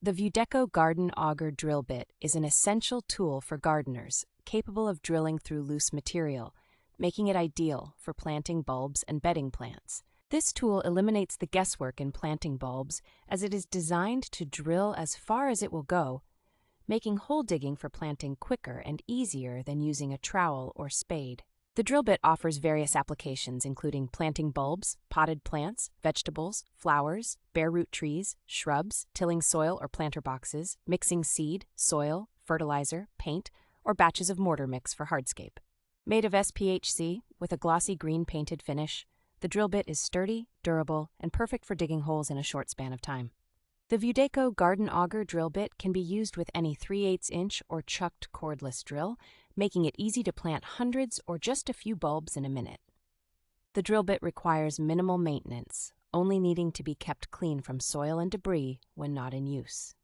The VUDECO garden auger drill bit is an essential tool for gardeners, capable of drilling through loose material, making it ideal for planting bulbs and bedding plants. This tool eliminates the guesswork in planting bulbs, as it is designed to drill as far as it will go, making hole digging for planting quicker and easier than using a trowel or spade. The drill bit offers various applications, including planting bulbs, potted plants, vegetables, flowers, bare root trees, shrubs, tilling soil or planter boxes, mixing seed, soil, fertilizer, paint, or batches of mortar mix for hardscape. Made of SPHC with a glossy green painted finish, the drill bit is sturdy, durable, and perfect for digging holes in a short span of time. The VUDECO garden auger drill bit can be used with any 3/8 inch or chucked cordless drill, making it easy to plant hundreds or just a few bulbs in a minute. The drill bit requires minimal maintenance, only needing to be kept clean from soil and debris when not in use.